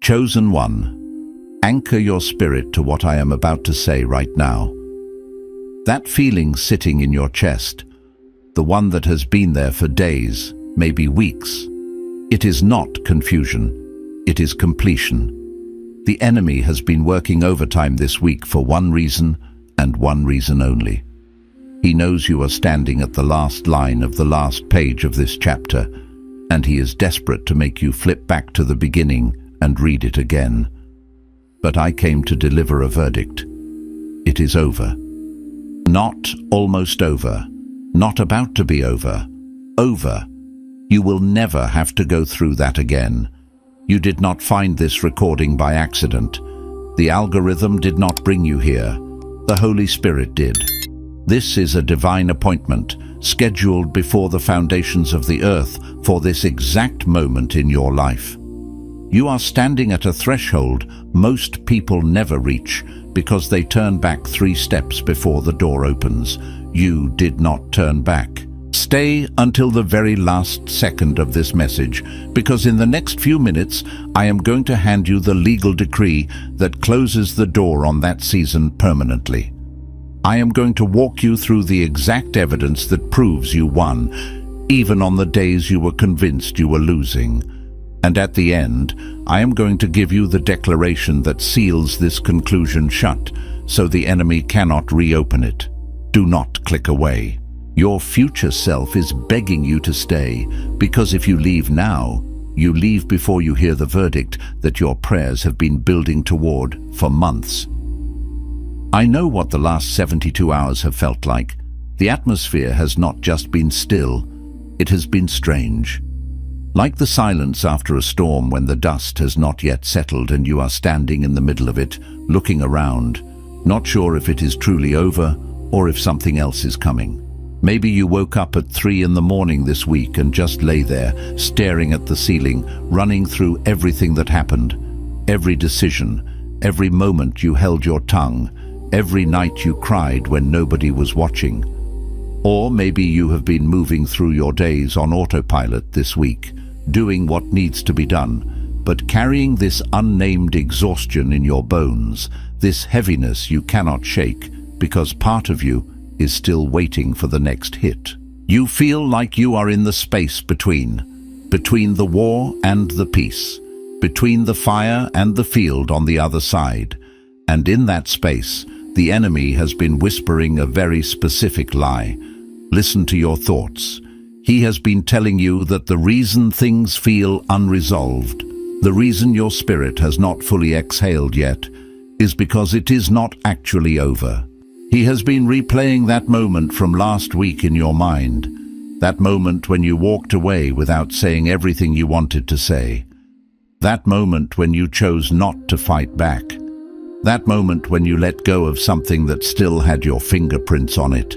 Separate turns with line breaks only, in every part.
Chosen one, anchor your spirit to what I am about to say right now. That feeling sitting in your chest, the one that has been there for days, maybe weeks, it is not confusion, it is completion. The enemy has been working overtime this week for one reason and one reason only. He knows you are standing at the last line of the last page of this chapter, and he is desperate to make you flip back to the beginning and read it again. But I came to deliver a verdict. It is over. Not almost over. Not about to be over. Over. You will never have to go through that again. You did not find this recording by accident. The algorithm did not bring you here. The Holy Spirit did. This is a divine appointment, scheduled before the foundations of the earth for this exact moment in your life. You are standing at a threshold most people never reach because they turn back 3 steps before the door opens. You did not turn back. Stay until the very last second of this message, because in the next few minutes I am going to hand you the legal decree that closes the door on that season permanently. I am going to walk you through the exact evidence that proves you won, even on the days you were convinced you were losing. And at the end, I am going to give you the declaration that seals this conclusion shut, so the enemy cannot reopen it. Do not click away. Your future self is begging you to stay, because if you leave now, you leave before you hear the verdict that your prayers have been building toward for months. I know what the last 72 hours have felt like. The atmosphere has not just been still, it has been strange. Like the silence after a storm when the dust has not yet settled and you are standing in the middle of it, looking around, not sure if it is truly over or if something else is coming. Maybe you woke up at 3 in the morning this week and just lay there, staring at the ceiling, running through everything that happened, every decision, every moment you held your tongue, every night you cried when nobody was watching. Or maybe you have been moving through your days on autopilot this week, doing what needs to be done, but carrying this unnamed exhaustion in your bones, this heaviness you cannot shake, because part of you is still waiting for the next hit. You feel like you are in the space between the war and the peace, between the fire and the field on the other side. And in that space, the enemy has been whispering a very specific lie. Listen to your thoughts. He has been telling you that the reason things feel unresolved, the reason your spirit has not fully exhaled yet, is because it is not actually over. He has been replaying that moment from last week in your mind, that moment when you walked away without saying everything you wanted to say, that moment when you chose not to fight back, that moment when you let go of something that still had your fingerprints on it.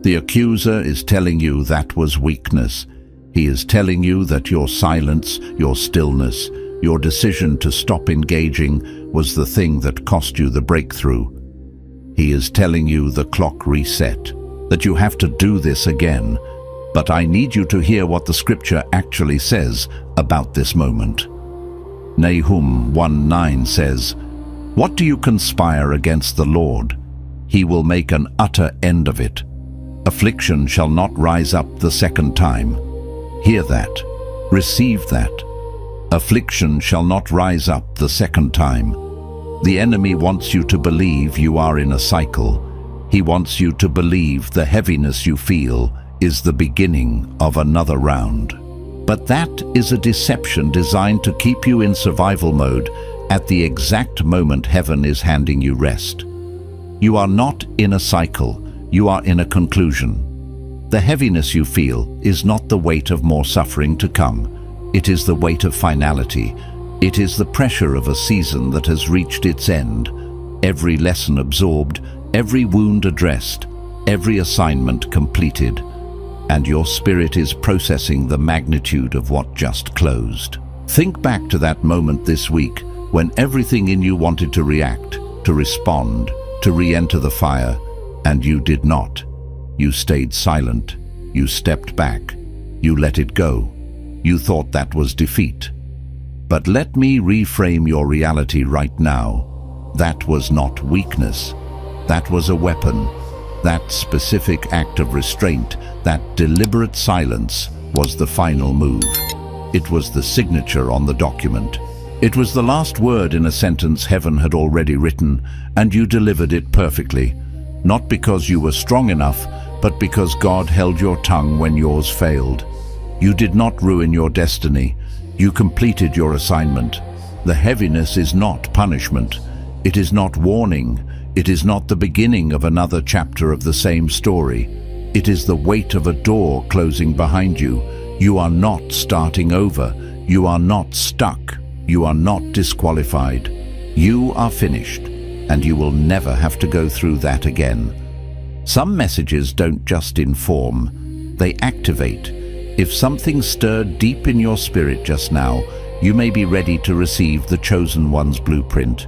The accuser is telling you that was weakness. He is telling you that your silence, your stillness, your decision to stop engaging was the thing that cost you the breakthrough. He is telling you the clock reset, that you have to do this again. But I need you to hear what the scripture actually says about this moment. Nahum 1:9 says, "What do you conspire against the Lord? He will make an utter end of it. Affliction shall not rise up the second time." Hear that. Receive that. Affliction shall not rise up the second time. The enemy wants you to believe you are in a cycle. He wants you to believe the heaviness you feel is the beginning of another round. But that is a deception designed to keep you in survival mode at the exact moment heaven is handing you rest. You are not in a cycle, you are in a conclusion. The heaviness you feel is not the weight of more suffering to come. It is the weight of finality. It is the pressure of a season that has reached its end. Every lesson absorbed, every wound addressed, every assignment completed. And your spirit is processing the magnitude of what just closed. Think back to that moment this week when everything in you wanted to react, to respond, to re-enter the fire, and you did not. You stayed silent. You stepped back. You let it go. You thought that was defeat. But let me reframe your reality right now. That was not weakness. That was a weapon. That specific act of restraint, that deliberate silence, was the final move. It was the signature on the document. It was the last word in a sentence heaven had already written, and you delivered it perfectly. Not because you were strong enough, but because God held your tongue when yours failed. You did not ruin your destiny. You completed your assignment. The heaviness is not punishment. It is not warning. It is not the beginning of another chapter of the same story. It is the weight of a door closing behind you. You are not starting over. You are not stuck. You are not disqualified. You are finished, and you will never have to go through that again. Some messages don't just inform, they activate. If something stirred deep in your spirit just now, you may be ready to receive the Chosen One's blueprint.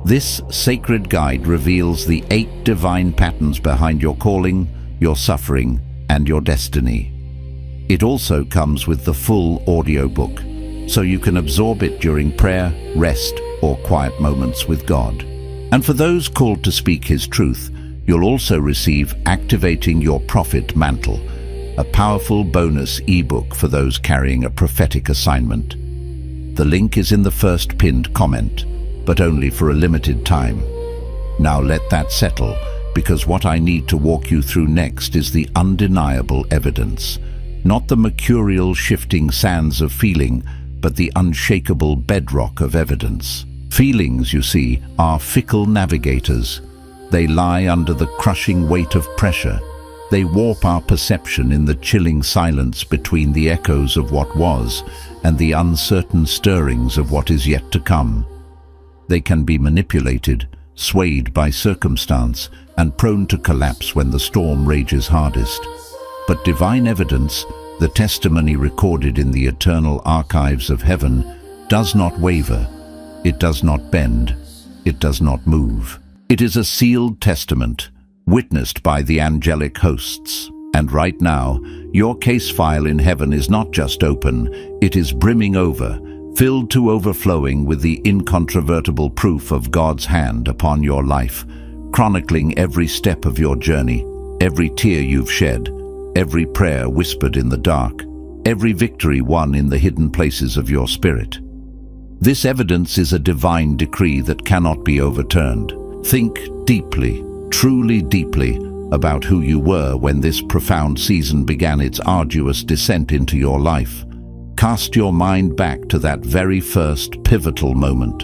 This sacred guide reveals the 8 divine patterns behind your calling, your suffering, and your destiny. It also comes with the full audiobook, so you can absorb it during prayer, rest, or quiet moments with God. And for those called to speak His truth, you'll also receive Activating Your Prophet Mantle, a powerful bonus ebook for those carrying a prophetic assignment. The link is in the first pinned comment, but only for a limited time. Now let that settle, because what I need to walk you through next is the undeniable evidence. Not the mercurial shifting sands of feeling, but the unshakable bedrock of evidence. Feelings, you see, are fickle navigators. They lie under the crushing weight of pressure. They warp our perception in the chilling silence between the echoes of what was and the uncertain stirrings of what is yet to come. They can be manipulated, swayed by circumstance, and prone to collapse when the storm rages hardest. But divine evidence, the testimony recorded in the eternal archives of heaven, does not waver. It does not bend. It does not move. It is a sealed testament, witnessed by the angelic hosts. And right now, your case file in heaven is not just open, it is brimming over, filled to overflowing with the incontrovertible proof of God's hand upon your life, chronicling every step of your journey, every tear you've shed, every prayer whispered in the dark, every victory won in the hidden places of your spirit. This evidence is a divine decree that cannot be overturned. Think deeply, truly deeply, about who you were when this profound season began its arduous descent into your life. Cast your mind back to that very first pivotal moment,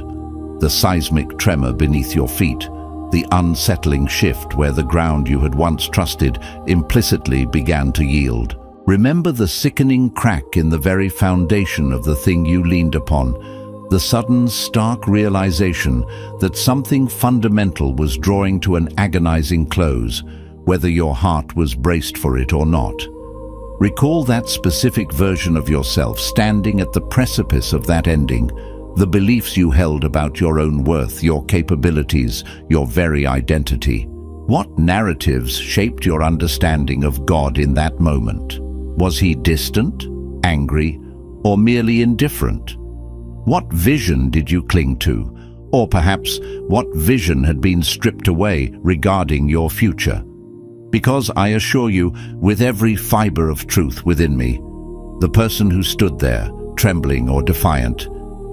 the seismic tremor beneath your feet, the unsettling shift where the ground you had once trusted implicitly began to yield. Remember the sickening crack in the very foundation of the thing you leaned upon, the sudden, stark realization that something fundamental was drawing to an agonizing close, whether your heart was braced for it or not. Recall that specific version of yourself standing at the precipice of that ending, the beliefs you held about your own worth, your capabilities, your very identity. What narratives shaped your understanding of God in that moment? Was He distant, angry, or merely indifferent? What vision did you cling to? Or perhaps what vision had been stripped away regarding your future? Because I assure you, with every fiber of truth within me, the person who stood there, trembling or defiant,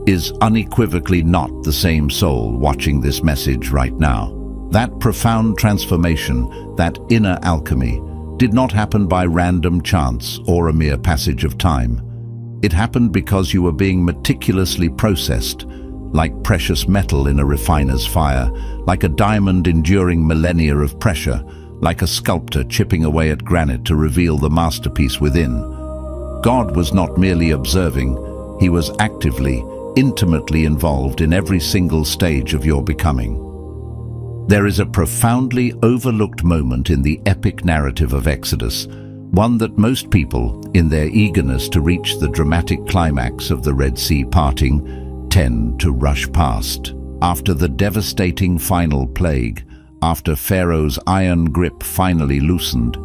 is unequivocally not the same soul watching this message right now. That profound transformation, that inner alchemy, did not happen by random chance or a mere passage of time. It happened because you were being meticulously processed, like precious metal in a refiner's fire, like a diamond enduring millennia of pressure, like a sculptor chipping away at granite to reveal the masterpiece within. God was not merely observing, He was actively, intimately involved in every single stage of your becoming. There is a profoundly overlooked moment in the epic narrative of Exodus, one that most people, in their eagerness to reach the dramatic climax of the Red Sea parting, tend to rush past. After the devastating final plague, after Pharaoh's iron grip finally loosened,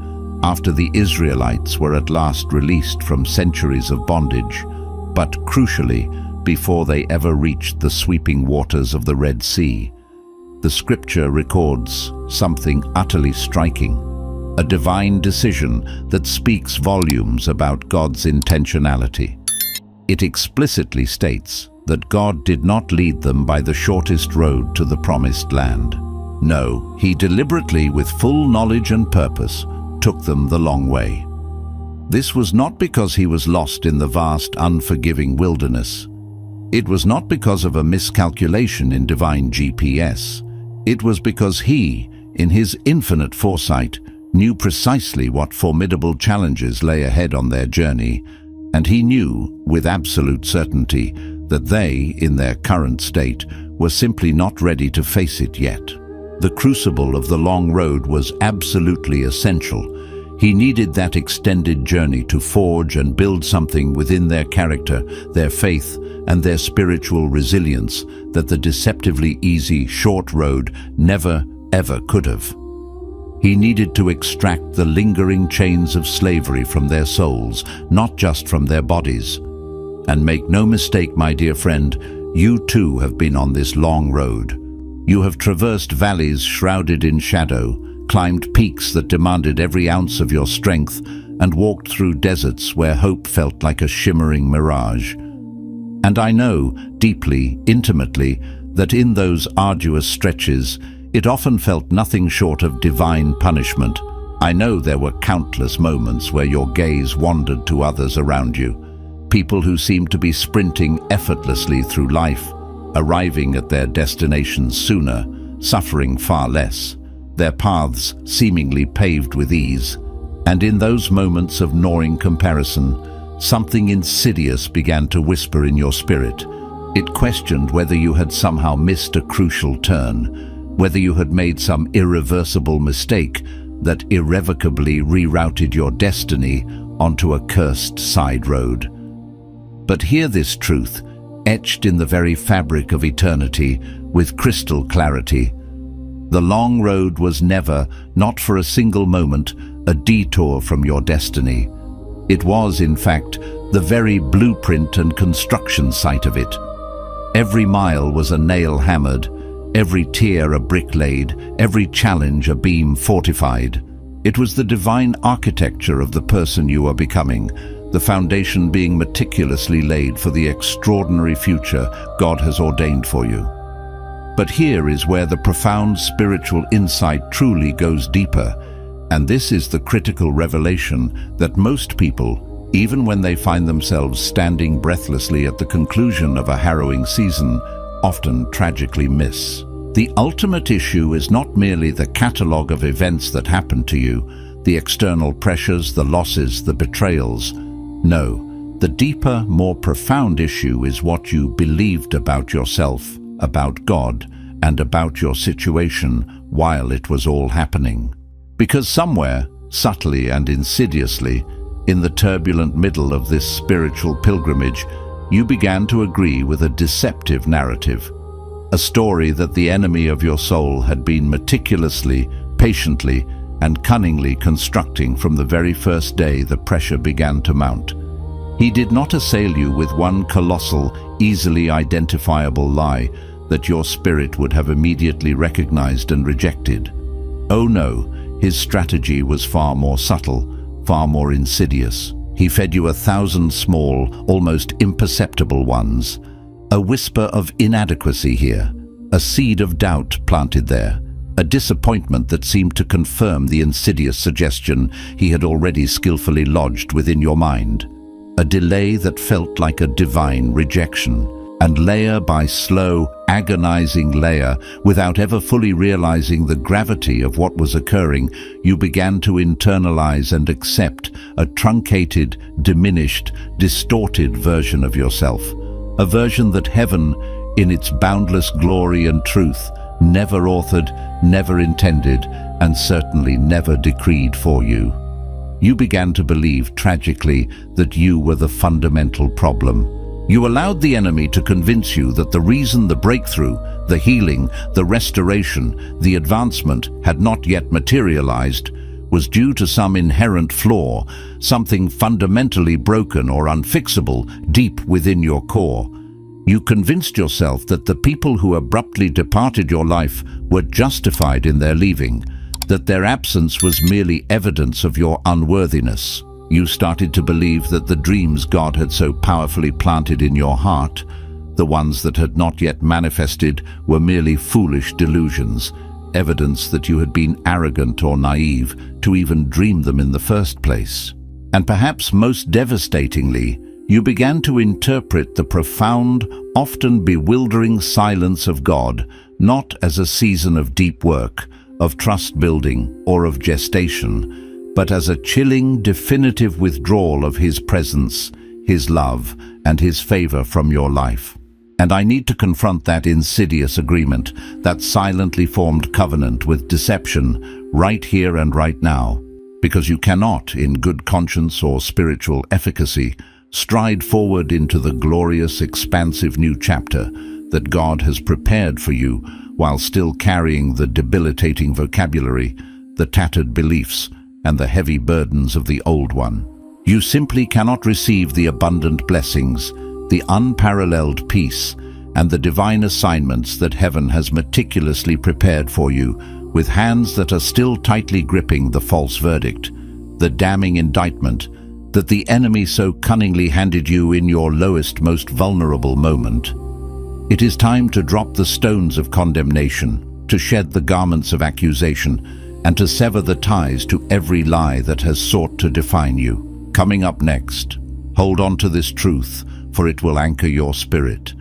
after the Israelites were at last released from centuries of bondage, but crucially, before they ever reached the sweeping waters of the Red Sea. The scripture records something utterly striking, a divine decision that speaks volumes about God's intentionality. It explicitly states that God did not lead them by the shortest road to the promised land. No, he deliberately, with full knowledge and purpose, took them the long way. This was not because he was lost in the vast, unforgiving wilderness. It was not because of a miscalculation in divine GPS. It was because he, in his infinite foresight, knew precisely what formidable challenges lay ahead on their journey, and he knew, with absolute certainty, that they, in their current state, were simply not ready to face it yet. The crucible of the long road was absolutely essential. He needed that extended journey to forge and build something within their character, their faith, and their spiritual resilience that the deceptively easy, short road never, ever could have. He needed to extract the lingering chains of slavery from their souls, not just from their bodies. And make no mistake, my dear friend, you too have been on this long road. You have traversed valleys shrouded in shadow, climbed peaks that demanded every ounce of your strength, and walked through deserts where hope felt like a shimmering mirage. And I know, deeply, intimately, that in those arduous stretches, it often felt nothing short of divine punishment. I know there were countless moments where your gaze wandered to others around you, people who seemed to be sprinting effortlessly through life, arriving at their destinations sooner, suffering far less, their paths seemingly paved with ease. And in those moments of gnawing comparison, something insidious began to whisper in your spirit. It questioned whether you had somehow missed a crucial turn, whether you had made some irreversible mistake that irrevocably rerouted your destiny onto a cursed side road. But hear this truth, etched in the very fabric of eternity with crystal clarity. The long road was never, not for a single moment, a detour from your destiny. It was, in fact, the very blueprint and construction site of it. Every mile was a nail hammered, every tear a brick laid, every challenge a beam fortified. It was the divine architecture of the person you are becoming, the foundation being meticulously laid for the extraordinary future God has ordained for you. But here is where the profound spiritual insight truly goes deeper, and this is the critical revelation that most people, even when they find themselves standing breathlessly at the conclusion of a harrowing season, often tragically miss. The ultimate issue is not merely the catalogue of events that happened to you, the external pressures, the losses, the betrayals. No, the deeper, more profound issue is what you believed about yourself, about God, and about your situation while it was all happening. Because somewhere, subtly and insidiously, in the turbulent middle of this spiritual pilgrimage, you began to agree with a deceptive narrative, a story that the enemy of your soul had been meticulously, patiently, and cunningly constructing from the very first day the pressure began to mount. He did not assail you with one colossal, easily identifiable lie that your spirit would have immediately recognized and rejected. Oh no, his strategy was far more subtle, far more insidious. He fed you 1,000 small, almost imperceptible ones. A whisper of inadequacy here, a seed of doubt planted there, a disappointment that seemed to confirm the insidious suggestion he had already skillfully lodged within your mind. A delay that felt like a divine rejection. And layer by slow, agonizing layer, without ever fully realizing the gravity of what was occurring, you began to internalize and accept a truncated, diminished, distorted version of yourself. A version that heaven, in its boundless glory and truth, never authored, never intended, and certainly never decreed for you. You began to believe, tragically, that you were the fundamental problem. You allowed the enemy to convince you that the reason the breakthrough, the healing, the restoration, the advancement had not yet materialized was due to some inherent flaw, something fundamentally broken or unfixable deep within your core. You convinced yourself that the people who abruptly departed your life were justified in their leaving, that their absence was merely evidence of your unworthiness. You started to believe that the dreams God had so powerfully planted in your heart, the ones that had not yet manifested, were merely foolish delusions, evidence that you had been arrogant or naive to even dream them in the first place. And perhaps most devastatingly, you began to interpret the profound, often bewildering silence of God not as a season of deep work, of trust building, or of gestation, but as a chilling, definitive withdrawal of His presence, His love, and His favor from your life. And I need to confront that insidious agreement, that silently formed covenant with deception, right here and right now, because you cannot, in good conscience or spiritual efficacy, stride forward into the glorious, expansive new chapter that God has prepared for you while still carrying the debilitating vocabulary, the tattered beliefs, and the heavy burdens of the old one. You simply cannot receive the abundant blessings, the unparalleled peace, and the divine assignments that heaven has meticulously prepared for you, with hands that are still tightly gripping the false verdict, the damning indictment that the enemy so cunningly handed you in your lowest, most vulnerable moment. It is time to drop the stones of condemnation, to shed the garments of accusation, and to sever the ties to every lie that has sought to define you. Coming up next, hold on to this truth, for it will anchor your spirit.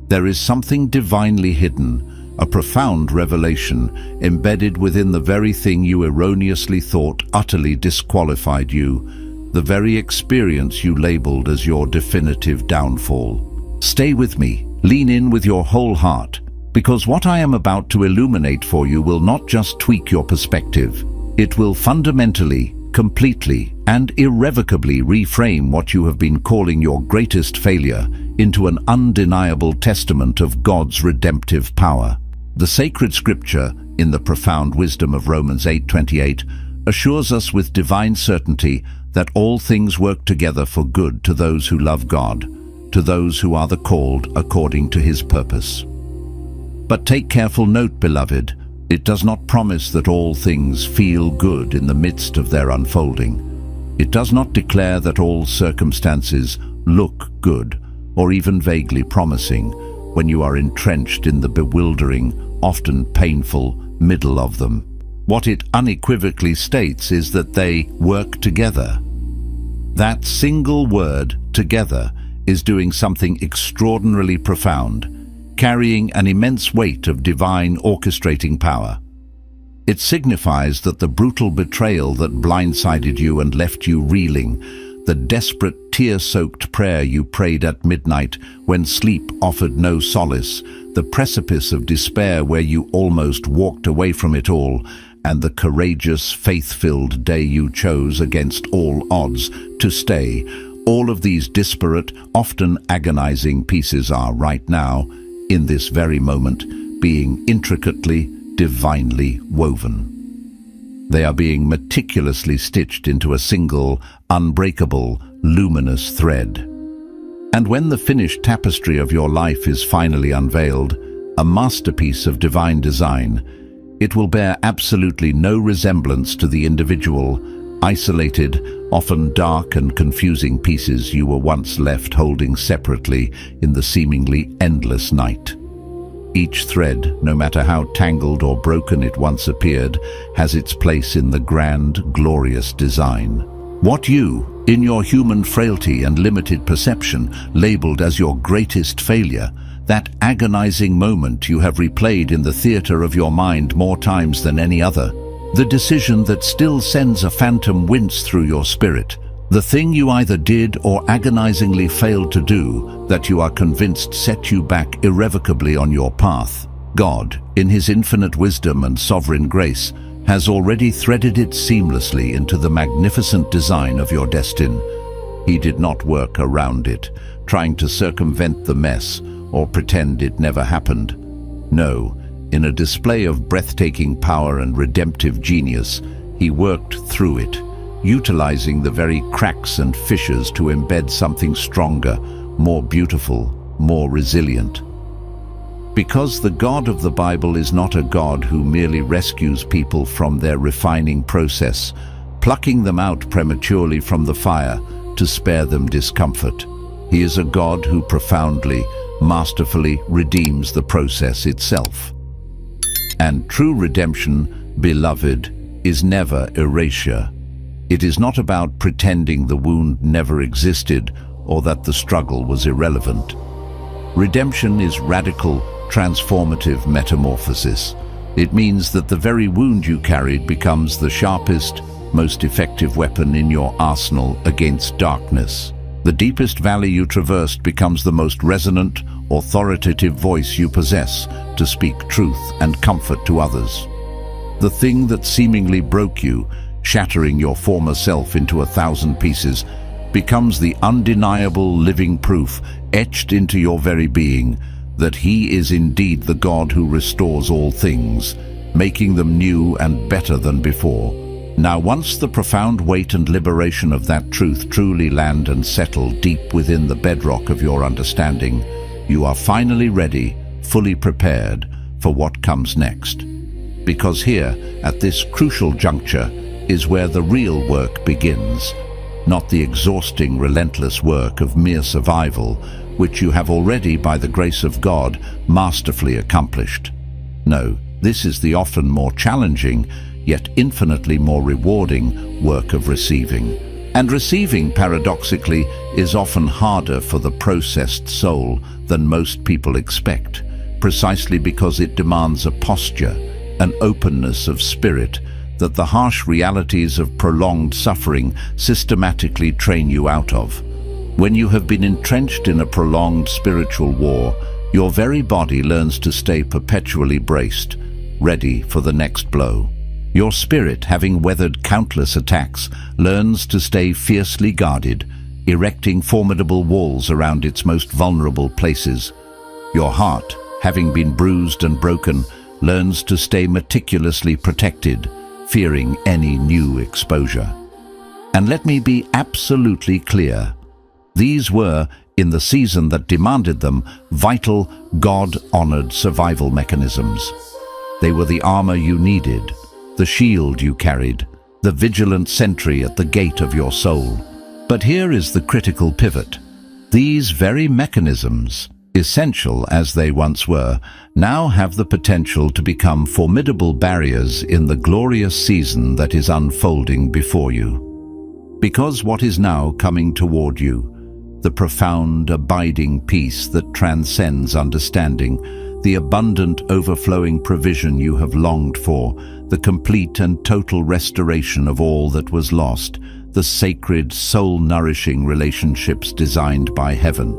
There is something divinely hidden, a profound revelation embedded within the very thing you erroneously thought utterly disqualified you, the very experience you labeled as your definitive downfall. Stay with me, lean in with your whole heart, because what I am about to illuminate for you will not just tweak your perspective. It will fundamentally, completely, and irrevocably reframe what you have been calling your greatest failure into an undeniable testament of God's redemptive power. The sacred scripture, in the profound wisdom of Romans 8:28, assures us with divine certainty that all things work together for good to those who love God, to those who are the called according to His purpose. But take careful note, beloved, it does not promise that all things feel good in the midst of their unfolding. It does not declare that all circumstances look good or even vaguely promising when you are entrenched in the bewildering, often painful middle of them. What it unequivocally states is that they work together. That single word, together, is doing something extraordinarily profound, carrying an immense weight of divine orchestrating power. It signifies that the brutal betrayal that blindsided you and left you reeling, the desperate tear-soaked prayer you prayed at midnight when sleep offered no solace, the precipice of despair where you almost walked away from it all, and the courageous, faith-filled day you chose against all odds to stay, all of these disparate, often agonizing pieces are right now, in this very moment, being intricately, divinely woven. They are being meticulously stitched into a single, unbreakable, luminous thread. And when the finished tapestry of your life is finally unveiled, a masterpiece of divine design, it will bear absolutely no resemblance to the individual, isolated, often dark and confusing pieces you were once left holding separately in the seemingly endless night. Each thread, no matter how tangled or broken it once appeared, has its place in the grand, glorious design. What you, in your human frailty and limited perception, labeled as your greatest failure, that agonizing moment you have replayed in the theater of your mind more times than any other, the decision that still sends a phantom wince through your spirit, the thing you either did or agonizingly failed to do that you are convinced set you back irrevocably on your path. God, in His infinite wisdom and sovereign grace, has already threaded it seamlessly into the magnificent design of your destiny. He did not work around it, trying to circumvent the mess or pretend it never happened. No, in a display of breathtaking power and redemptive genius, He worked through it, utilizing the very cracks and fissures to embed something stronger, more beautiful, more resilient. Because the God of the Bible is not a God who merely rescues people from their refining process, plucking them out prematurely from the fire to spare them discomfort. He is a God who profoundly, masterfully redeems the process itself. And true redemption, beloved, is never erasure. It is not about pretending the wound never existed or that the struggle was irrelevant. Redemption is radical, transformative metamorphosis. It means that the very wound you carried becomes the sharpest, most effective weapon in your arsenal against darkness. The deepest valley you traversed becomes the most resonant, authoritative voice you possess to speak truth and comfort to others. The thing that seemingly broke you, shattering your former self into 1,000 pieces, becomes the undeniable living proof etched into your very being that He is indeed the God who restores all things, making them new and better than before. Now, once the profound weight and liberation of that truth truly land and settle deep within the bedrock of your understanding, you are finally ready, fully prepared for what comes next. Because here, at this crucial juncture, is where the real work begins, not the exhausting, relentless work of mere survival, which you have already, by the grace of God, masterfully accomplished. No, this is the often more challenging, yet infinitely more rewarding work of receiving. And receiving, paradoxically, is often harder for the processed soul than most people expect, precisely because it demands a posture, an openness of spirit, that the harsh realities of prolonged suffering systematically train you out of. When you have been entrenched in a prolonged spiritual war, your very body learns to stay perpetually braced, ready for the next blow. Your spirit, having weathered countless attacks, learns to stay fiercely guarded, erecting formidable walls around its most vulnerable places. Your heart, having been bruised and broken, learns to stay meticulously protected, fearing any new exposure. And let me be absolutely clear. These were, in the season that demanded them, vital, God-honored survival mechanisms. They were the armor you needed, the shield you carried, the vigilant sentry at the gate of your soul. But here is the critical pivot. These very mechanisms, essential as they once were, now have the potential to become formidable barriers in the glorious season that is unfolding before you. Because what is now coming toward you, the profound, abiding peace that transcends understanding, the abundant, overflowing provision you have longed for, the complete and total restoration of all that was lost, the sacred, soul-nourishing relationships designed by heaven.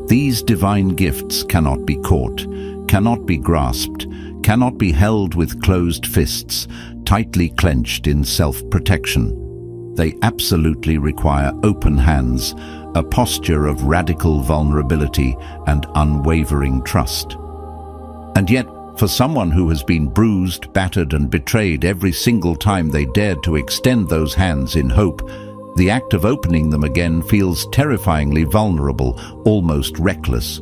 These divine gifts cannot be caught, cannot be grasped, cannot be held with closed fists, tightly clenched in self-protection. They absolutely require open hands, a posture of radical vulnerability and unwavering trust. And yet, for someone who has been bruised, battered, and betrayed every single time they dared to extend those hands in hope, the act of opening them again feels terrifyingly vulnerable, almost reckless.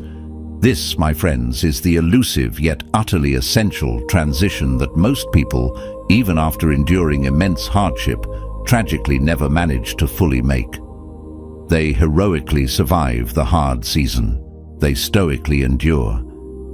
This, my friends, is the elusive yet utterly essential transition that most people, even after enduring immense hardship, tragically never manage to fully make. They heroically survive the hard season. They stoically endure.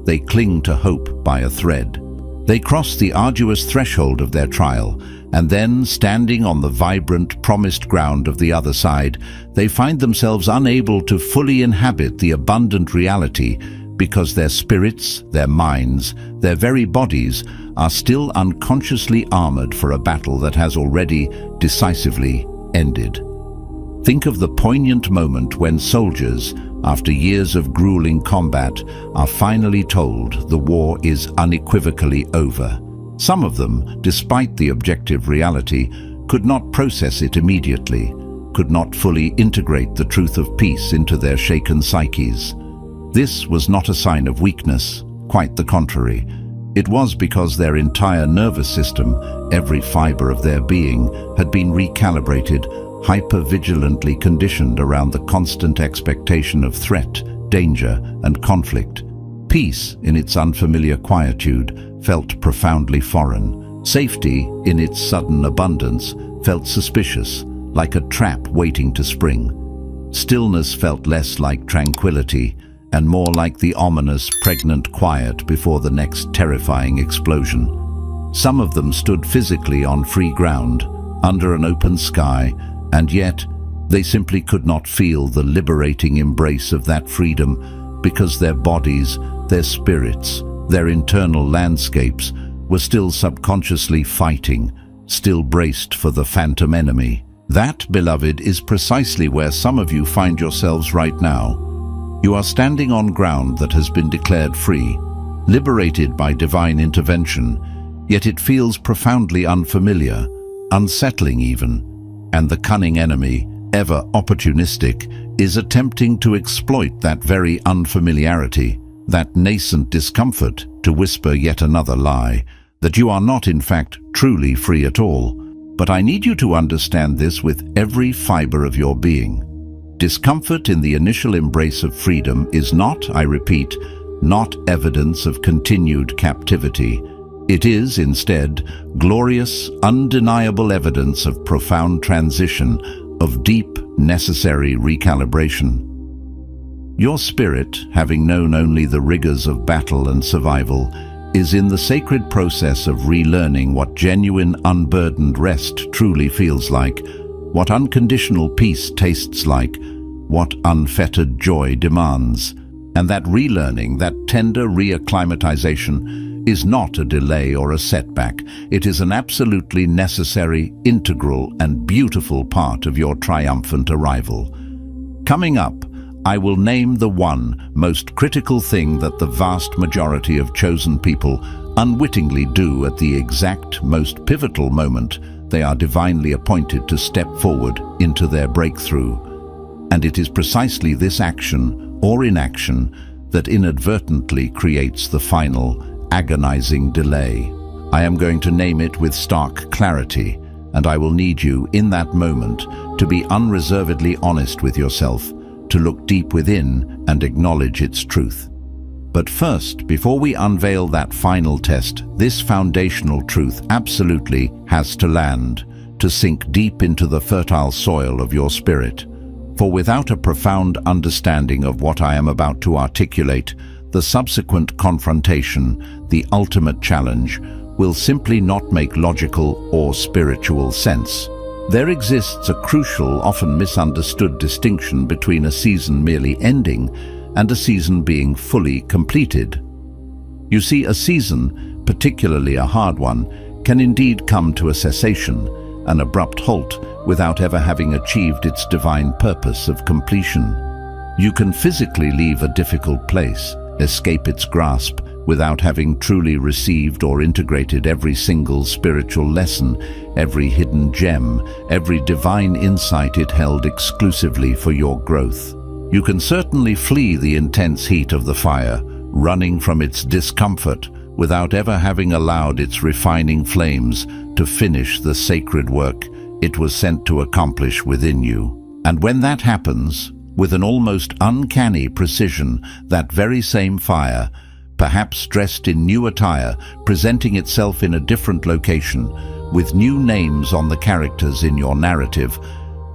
They cling to hope by a thread. They cross the arduous threshold of their trial, and then, standing on the vibrant, promised ground of the other side, they find themselves unable to fully inhabit the abundant reality because their spirits, their minds, their very bodies are still unconsciously armored for a battle that has already decisively ended. Think of the poignant moment when soldiers, after years of grueling combat, are finally told the war is unequivocally over. Some of them, despite the objective reality, could not process it immediately, could not fully integrate the truth of peace into their shaken psyches. This was not a sign of weakness, quite the contrary. It was because their entire nervous system, every fiber of their being, had been recalibrated, hyper-vigilantly conditioned around the constant expectation of threat, danger, and conflict. Peace, in its unfamiliar quietude, felt profoundly foreign. Safety, in its sudden abundance, felt suspicious, like a trap waiting to spring. Stillness felt less like tranquility and more like the ominous, pregnant quiet before the next terrifying explosion. Some of them stood physically on free ground, under an open sky, and yet they simply could not feel the liberating embrace of that freedom because their bodies, their spirits, their internal landscapes were still subconsciously fighting, still braced for the phantom enemy. That, beloved, is precisely where some of you find yourselves right now. You are standing on ground that has been declared free, liberated by divine intervention, yet it feels profoundly unfamiliar, unsettling even, and the cunning enemy, ever opportunistic, is attempting to exploit that very unfamiliarity, that nascent discomfort, to whisper yet another lie, that you are not in fact truly free at all. But I need you to understand this with every fiber of your being. Discomfort in the initial embrace of freedom is not, I repeat, not evidence of continued captivity. It is, instead, glorious, undeniable evidence of profound transition, of deep, necessary recalibration. Your spirit, having known only the rigors of battle and survival, is in the sacred process of relearning what genuine, unburdened rest truly feels like, what unconditional peace tastes like, what unfettered joy demands. And that relearning, that tender reacclimatization, is not a delay or a setback. It is an absolutely necessary, integral, and beautiful part of your triumphant arrival. Coming up, I will name the one most critical thing that the vast majority of chosen people unwittingly do at the exact most pivotal moment they are divinely appointed to step forward into their breakthrough. And it is precisely this action or inaction that inadvertently creates the final, agonizing delay. I am going to name it with stark clarity, and I will need you, in that moment, to be unreservedly honest with yourself, to look deep within and acknowledge its truth. But first, before we unveil that final test, this foundational truth absolutely has to land, to sink deep into the fertile soil of your spirit. For without a profound understanding of what I am about to articulate, the subsequent confrontation, the ultimate challenge, will simply not make logical or spiritual sense. There exists a crucial, often misunderstood distinction between a season merely ending and a season being fully completed. You see, a season, particularly a hard one, can indeed come to a cessation, an abrupt halt, without ever having achieved its divine purpose of completion. You can physically leave a difficult place, escape its grasp, without having truly received or integrated every single spiritual lesson, every hidden gem, every divine insight it held exclusively for your growth. You can certainly flee the intense heat of the fire, running from its discomfort, without ever having allowed its refining flames to finish the sacred work it was sent to accomplish within you. And when that happens, with an almost uncanny precision, that very same fire, perhaps dressed in new attire, presenting itself in a different location, with new names on the characters in your narrative,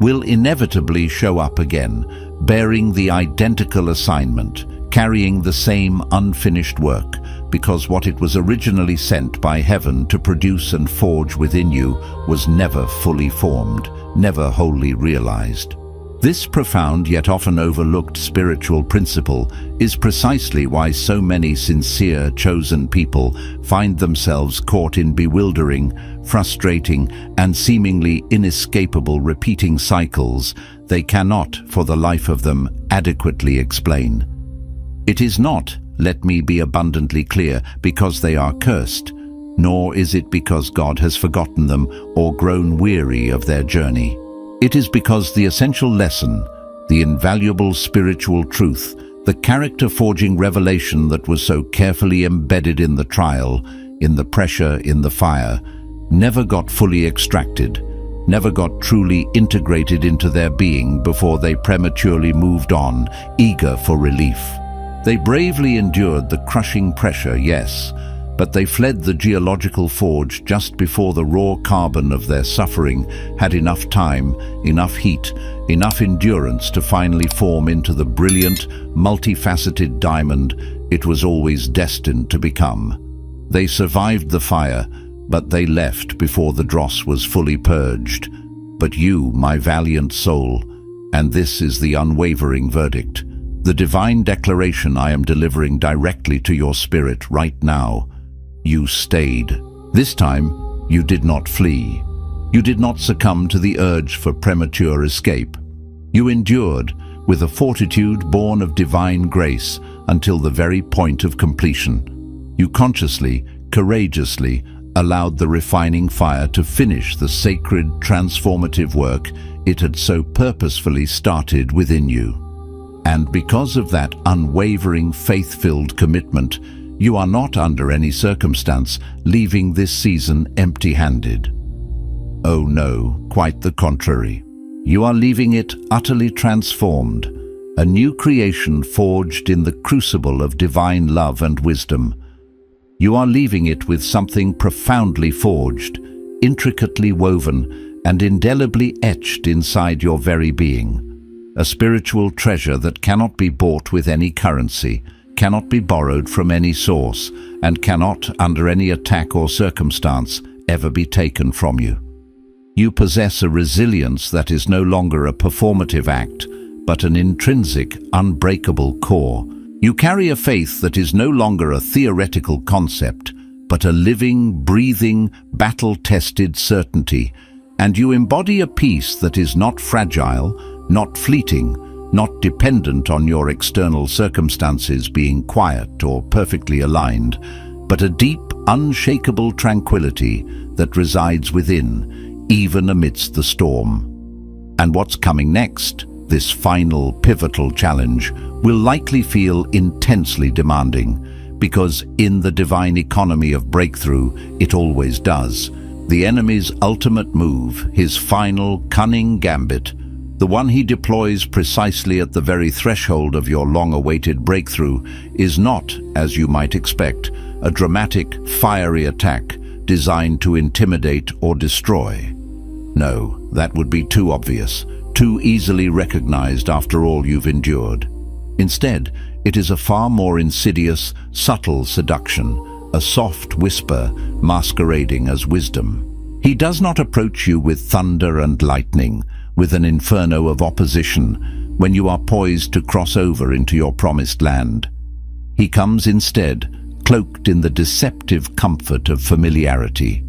will inevitably show up again, bearing the identical assignment, carrying the same unfinished work, because what it was originally sent by heaven to produce and forge within you was never fully formed, never wholly realized. This profound yet often overlooked spiritual principle is precisely why so many sincere, chosen people find themselves caught in bewildering, frustrating, and seemingly inescapable repeating cycles they cannot, for the life of them, adequately explain. It is not, let me be abundantly clear, because they are cursed, nor is it because God has forgotten them or grown weary of their journey. It is because the essential lesson, the invaluable spiritual truth, the character-forging revelation that was so carefully embedded in the trial, in the pressure, in the fire, never got fully extracted, never got truly integrated into their being before they prematurely moved on, eager for relief. They bravely endured the crushing pressure, yes, but they fled the geological forge just before the raw carbon of their suffering had enough time, enough heat, enough endurance to finally form into the brilliant, multifaceted diamond it was always destined to become. They survived the fire, but they left before the dross was fully purged. But you, my valiant soul, and this is the unwavering verdict, the divine declaration I am delivering directly to your spirit right now. You stayed. This time, you did not flee. You did not succumb to the urge for premature escape. You endured with a fortitude born of divine grace until the very point of completion. You consciously, courageously allowed the refining fire to finish the sacred, transformative work it had so purposefully started within you. And because of that unwavering, faith-filled commitment, you are not under any circumstance leaving this season empty-handed. Oh no, quite the contrary. You are leaving it utterly transformed, a new creation forged in the crucible of divine love and wisdom. You are leaving it with something profoundly forged, intricately woven, and indelibly etched inside your very being. A spiritual treasure that cannot be bought with any currency, cannot be borrowed from any source, and cannot, under any attack or circumstance, ever be taken from you. You possess a resilience that is no longer a performative act, but an intrinsic, unbreakable core. You carry a faith that is no longer a theoretical concept, but a living, breathing, battle-tested certainty, and you embody a peace that is not fragile, not fleeting, not dependent on your external circumstances being quiet or perfectly aligned, but a deep, unshakable tranquility that resides within, even amidst the storm. And what's coming next, this final, pivotal challenge, will likely feel intensely demanding, because in the divine economy of breakthrough, it always does. The enemy's ultimate move, his final, cunning gambit, the one he deploys precisely at the very threshold of your long-awaited breakthrough, is not, as you might expect, a dramatic, fiery attack designed to intimidate or destroy. No, that would be too obvious, too easily recognized after all you've endured. Instead, it is a far more insidious, subtle seduction, a soft whisper masquerading as wisdom. He does not approach you with thunder and lightning, with an inferno of opposition, when you are poised to cross over into your promised land. He comes instead, cloaked in the deceptive comfort of familiarity.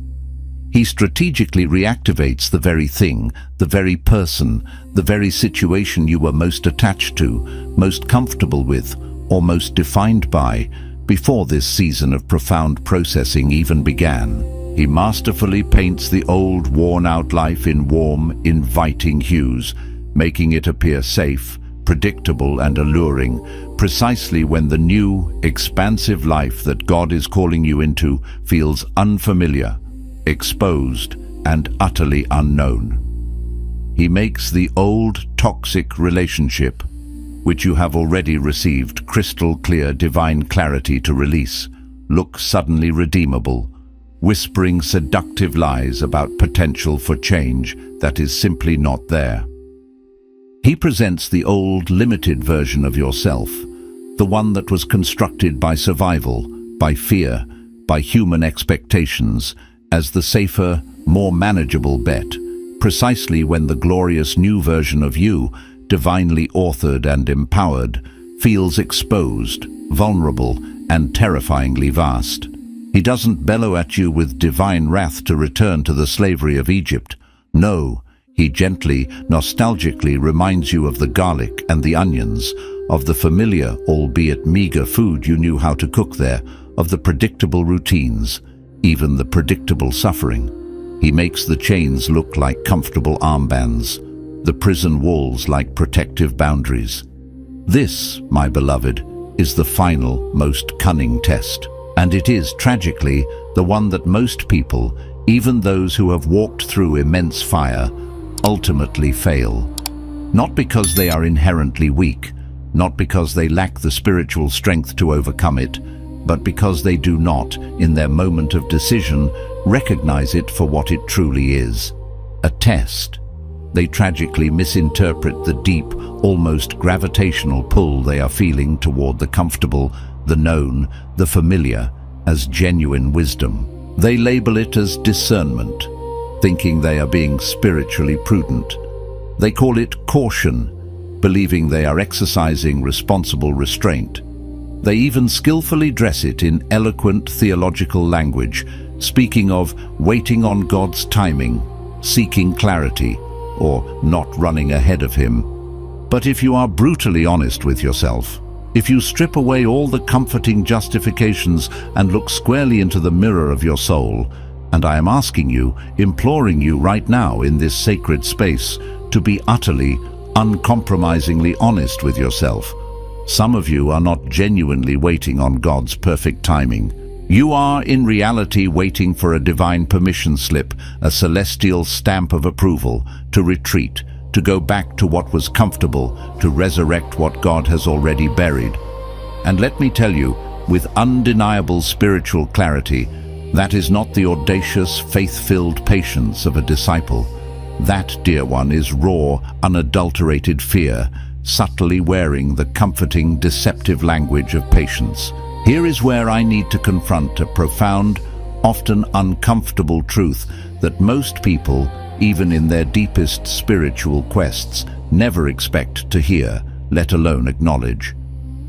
He strategically reactivates the very thing, the very person, the very situation you were most attached to, most comfortable with, or most defined by, before this season of profound processing even began. He masterfully paints the old, worn-out life in warm, inviting hues, making it appear safe, predictable, and alluring, precisely when the new, expansive life that God is calling you into feels unfamiliar, exposed, and utterly unknown. He makes the old, toxic relationship, which you have already received crystal-clear divine clarity to release, look suddenly redeemable, whispering seductive lies about potential for change that is simply not there. He presents the old, limited version of yourself, the one that was constructed by survival, by fear, by human expectations, as the safer, more manageable bet, precisely when the glorious new version of you, divinely authored and empowered, feels exposed, vulnerable, and terrifyingly vast. He doesn't bellow at you with divine wrath to return to the slavery of Egypt. No, he gently, nostalgically reminds you of the garlic and the onions, of the familiar, albeit meager food you knew how to cook there, of the predictable routines, even the predictable suffering. He makes the chains look like comfortable armbands, the prison walls like protective boundaries. This, my beloved, is the final, most cunning test. And it is, tragically, the one that most people, Even those who have walked through immense fire ultimately fail. Not because they are inherently weak, not because they lack the spiritual strength to overcome it, but because they do not, in their moment of decision, recognize it for what it truly is: a test. They tragically misinterpret the deep, almost gravitational pull they are feeling toward the comfortable, the known, the familiar, as genuine wisdom. They label it as discernment, thinking they are being spiritually prudent. They call it caution, believing they are exercising responsible restraint. They even skillfully dress it in eloquent theological language, speaking of waiting on God's timing, seeking clarity, or not running ahead of Him. But if you are brutally honest with yourself, if you strip away all the comforting justifications and look squarely into the mirror of your soul, and I am asking you, imploring you right now in this sacred space, to be utterly, uncompromisingly honest with yourself, some of you are not genuinely waiting on God's perfect timing. You are, in reality, waiting for a divine permission slip, a celestial stamp of approval, to retreat, to go back to what was comfortable, to resurrect what God has already buried. And let me tell you, with undeniable spiritual clarity, that is not the audacious, faith-filled patience of a disciple. That, dear one, is raw, unadulterated fear, subtly wearing the comforting, deceptive language of patience. Here is where I need to confront a profound, often uncomfortable truth that most people, even in their deepest spiritual quests, never expect to hear, let alone acknowledge.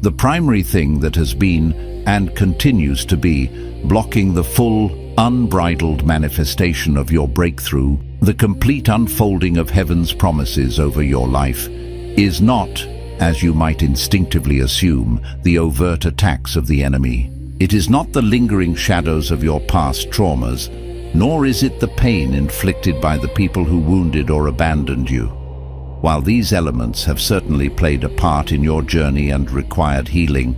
The primary thing that has been, and continues to be, blocking the full, unbridled manifestation of your breakthrough, the complete unfolding of heaven's promises over your life, is not, as you might instinctively assume, the overt attacks of the enemy. It is not the lingering shadows of your past traumas, nor is it the pain inflicted by the people who wounded or abandoned you. While these elements have certainly played a part in your journey and required healing,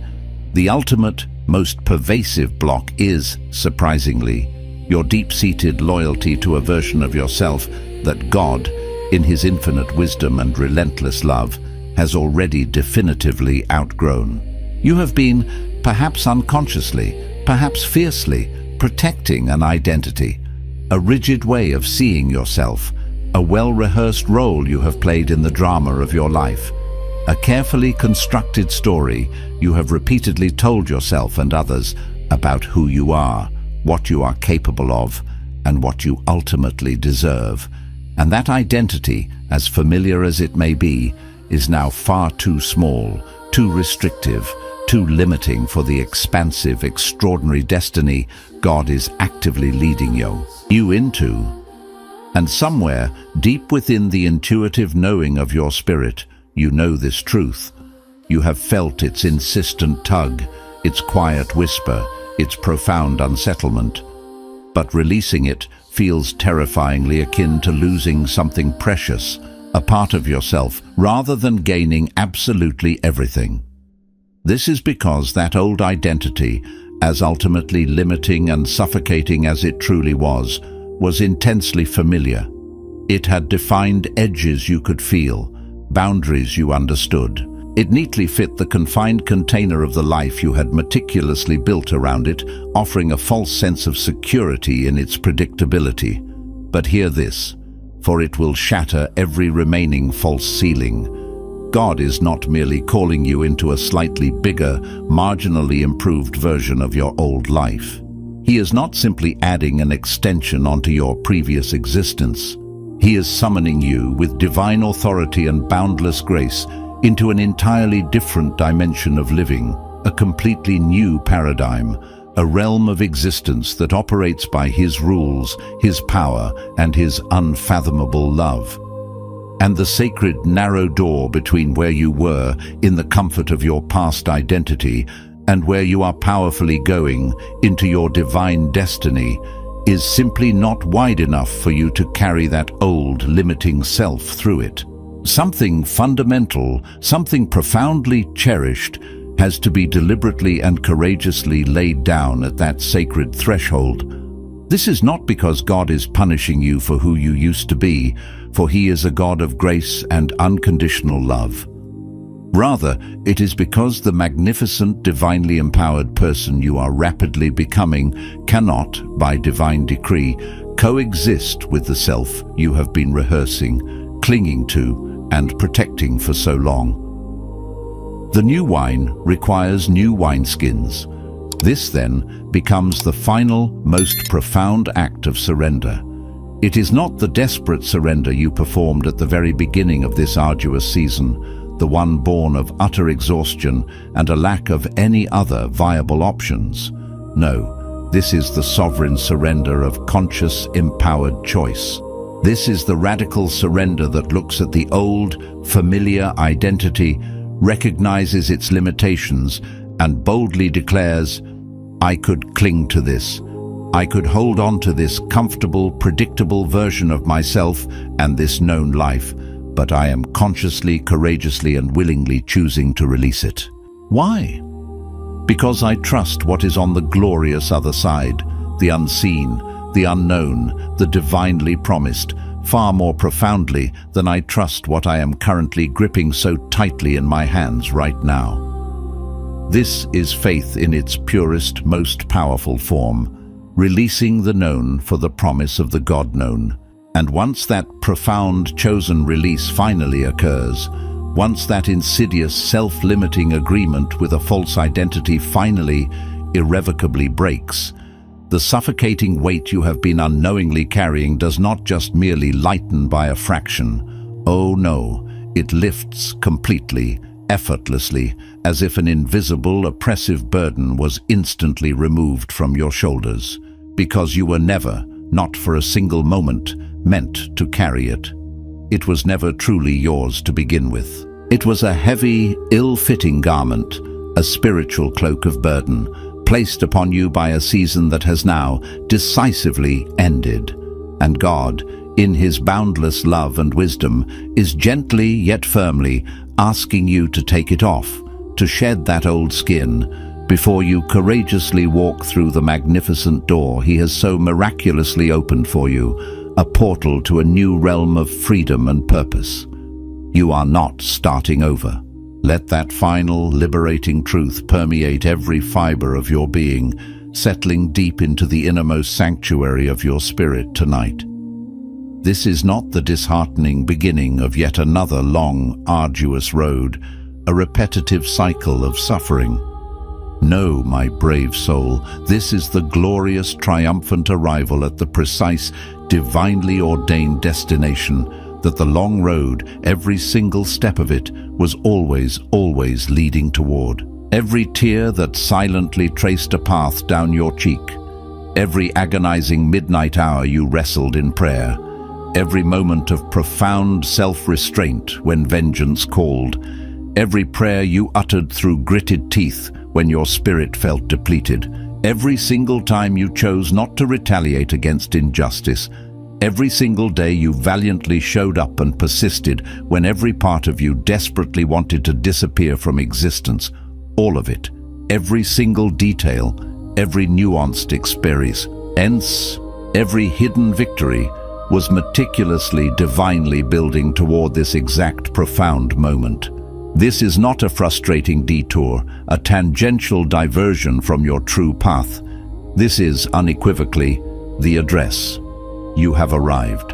the ultimate, most pervasive block is, surprisingly, your deep-seated loyalty to a version of yourself that God, in His infinite wisdom and relentless love, has already definitively outgrown. You have been, perhaps unconsciously, perhaps fiercely, protecting an identity, a rigid way of seeing yourself, a well-rehearsed role you have played in the drama of your life, a carefully constructed story you have repeatedly told yourself and others about who you are, what you are capable of, and what you ultimately deserve. And that identity, as familiar as it may be, is now far too small, too restrictive, too limiting for the expansive, extraordinary destiny God is actively leading you into. And somewhere, deep within the intuitive knowing of your spirit, you know this truth. You have felt its insistent tug, its quiet whisper, its profound unsettlement. But releasing it feels terrifyingly akin to losing something precious, a part of yourself, rather than gaining absolutely everything. This is because that old identity, as ultimately limiting and suffocating as it truly was intensely familiar. It had defined edges you could feel, boundaries you understood. It neatly fit the confined container of the life you had meticulously built around it, offering a false sense of security in its predictability. But hear this, for it will shatter every remaining false ceiling. God is not merely calling you into a slightly bigger, marginally improved version of your old life. He is not simply adding an extension onto your previous existence. He is summoning you with divine authority and boundless grace into an entirely different dimension of living, a completely new paradigm, a realm of existence that operates by His rules, His power, and His unfathomable love. And the sacred narrow door between where you were in the comfort of your past identity and where you are powerfully going into your divine destiny is simply not wide enough for you to carry that old, limiting self through it. Something fundamental, something profoundly cherished, has to be deliberately and courageously laid down at that sacred threshold. This is not because God is punishing you for who you used to be, for He is a God of grace and unconditional love. Rather, it is because the magnificent, divinely empowered person you are rapidly becoming cannot, by divine decree, coexist with the self you have been rehearsing, clinging to, and protecting for so long. The new wine requires new wineskins. This then becomes the final, most profound act of surrender. It is not the desperate surrender you performed at the very beginning of this arduous season, the one born of utter exhaustion and a lack of any other viable options. No, this is the sovereign surrender of conscious, empowered choice. This is the radical surrender that looks at the old, familiar identity, recognizes its limitations, and boldly declares, I could cling to this. I could hold on to this comfortable, predictable version of myself and this known life, but I am consciously, courageously, and willingly choosing to release it. Why? Because I trust what is on the glorious other side, the unseen, the unknown, the divinely promised, far more profoundly than I trust what I am currently gripping so tightly in my hands right now. This is faith in its purest, most powerful form, releasing the known for the promise of the God-known. And once that profound, chosen release finally occurs, once that insidious, self-limiting agreement with a false identity finally, irrevocably breaks, the suffocating weight you have been unknowingly carrying does not just merely lighten by a fraction. Oh no, it lifts completely, effortlessly, as if an invisible, oppressive burden was instantly removed from your shoulders, because you were never, not for a single moment, meant to carry it. It was never truly yours to begin with. It was a heavy, ill-fitting garment, a spiritual cloak of burden, placed upon you by a season that has now decisively ended. And God, in His boundless love and wisdom, is gently yet firmly asking you to take it off, to shed that old skin, before you courageously walk through the magnificent door He has so miraculously opened for you, a portal to a new realm of freedom and purpose. You are not starting over. Let that final, liberating truth permeate every fiber of your being, settling deep into the innermost sanctuary of your spirit tonight. This is not the disheartening beginning of yet another long, arduous road, a repetitive cycle of suffering. No, my brave soul, this is the glorious, triumphant arrival at the precise, divinely ordained destination that the long road, every single step of it, was always leading toward. Every tear that silently traced a path down your cheek, every agonizing midnight hour you wrestled in prayer, every moment of profound self-restraint when vengeance called, every prayer you uttered through gritted teeth when your spirit felt depleted, every single time you chose not to retaliate against injustice, every single day you valiantly showed up and persisted when every part of you desperately wanted to disappear from existence, all of it, every single detail, every nuanced experience, every hidden victory, was meticulously, divinely building toward this exact profound moment. This is not a frustrating detour, a tangential diversion from your true path. This is unequivocally the address. You have arrived.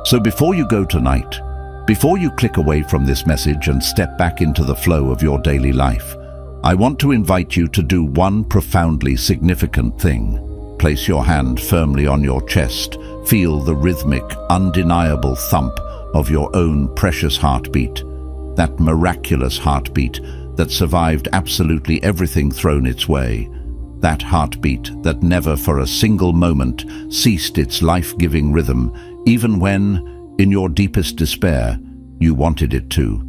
So before you go tonight, before you click away from this message and step back into the flow of your daily life, I want to invite you to do one profoundly significant thing. Place your hand firmly on your chest. Feel the rhythmic, undeniable thump of your own precious heartbeat, that miraculous heartbeat that survived absolutely everything thrown its way, that heartbeat that never for a single moment ceased its life-giving rhythm, even when, in your deepest despair, you wanted it to.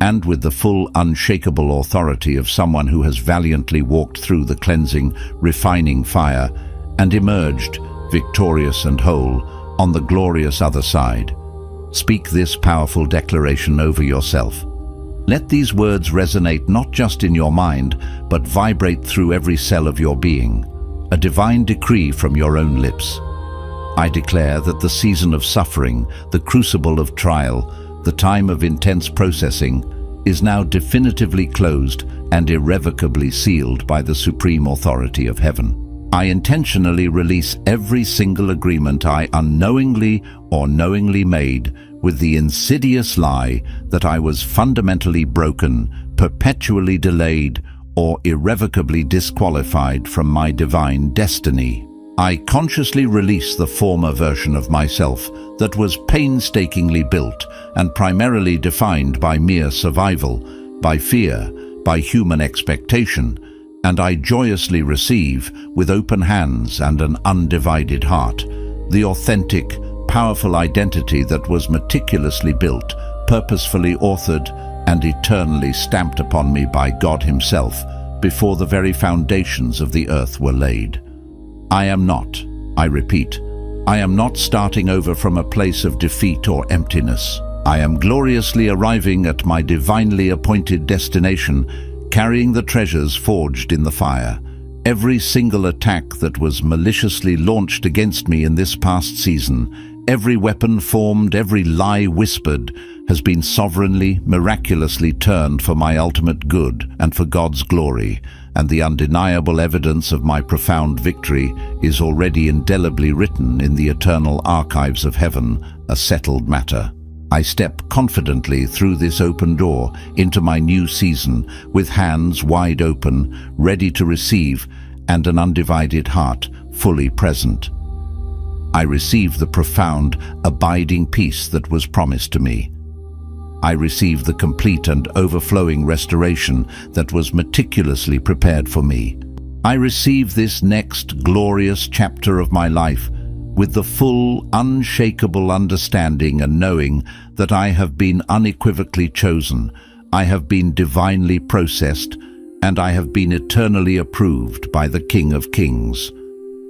And with the full, unshakable authority of someone who has valiantly walked through the cleansing, refining fire and emerged victorious and whole, on the glorious other side. Speak this powerful declaration over yourself. Let these words resonate not just in your mind, but vibrate through every cell of your being. a divine decree from your own lips. I declare that the season of suffering, the crucible of trial, the time of intense processing, is now definitively closed and irrevocably sealed by the supreme authority of heaven. I intentionally release every single agreement I unknowingly or knowingly made with the insidious lie that I was fundamentally broken, perpetually delayed, or irrevocably disqualified from my divine destiny. I consciously release the former version of myself that was painstakingly built and primarily defined by mere survival, by fear, by human expectation, and I joyously receive, with open hands and an undivided heart, the authentic, powerful identity that was meticulously built, purposefully authored, and eternally stamped upon me by God Himself before the very foundations of the earth were laid. I am not, I repeat, I am not starting over from a place of defeat or emptiness. I am gloriously arriving at my divinely appointed destination, carrying the treasures forged in the fire. Every single attack that was maliciously launched against me in this past season, every weapon formed, every lie whispered, has been sovereignly, miraculously turned for my ultimate good and for God's glory, and the undeniable evidence of my profound victory is already indelibly written in the eternal archives of heaven, a settled matter. I step confidently through this open door into my new season with hands wide open, ready to receive, and an undivided heart fully present. I receive the profound, abiding peace that was promised to me. I receive the complete and overflowing restoration that was meticulously prepared for me. I receive this next glorious chapter of my life with the full, unshakable understanding and knowing that I have been unequivocally chosen, I have been divinely processed, and I have been eternally approved by the King of Kings.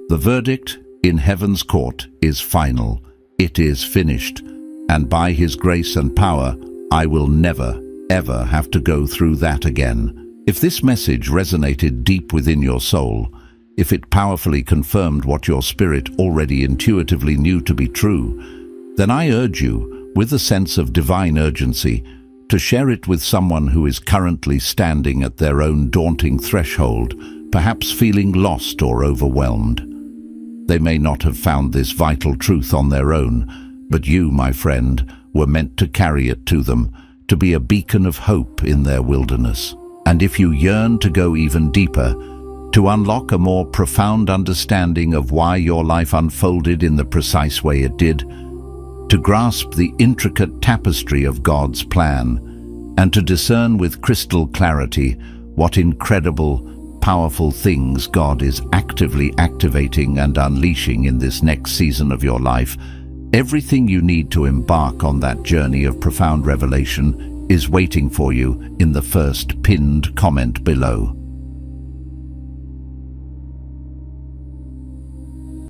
The verdict in heaven's court is final. It is finished, and by His grace and power, I will never, ever have to go through that again. If this message resonated deep within your soul, if it powerfully confirmed what your spirit already intuitively knew to be true, then I urge you, with a sense of divine urgency, to share it with someone who is currently standing at their own daunting threshold, perhaps feeling lost or overwhelmed. They may not have found this vital truth on their own, but you, my friend, were meant to carry it to them, to be a beacon of hope in their wilderness. And if you yearn to go even deeper, to unlock a more profound understanding of why your life unfolded in the precise way it did, to grasp the intricate tapestry of God's plan, and to discern with crystal clarity what incredible, powerful things God is actively activating and unleashing in this next season of your life, everything you need to embark on that journey of profound revelation is waiting for you in the first pinned comment below.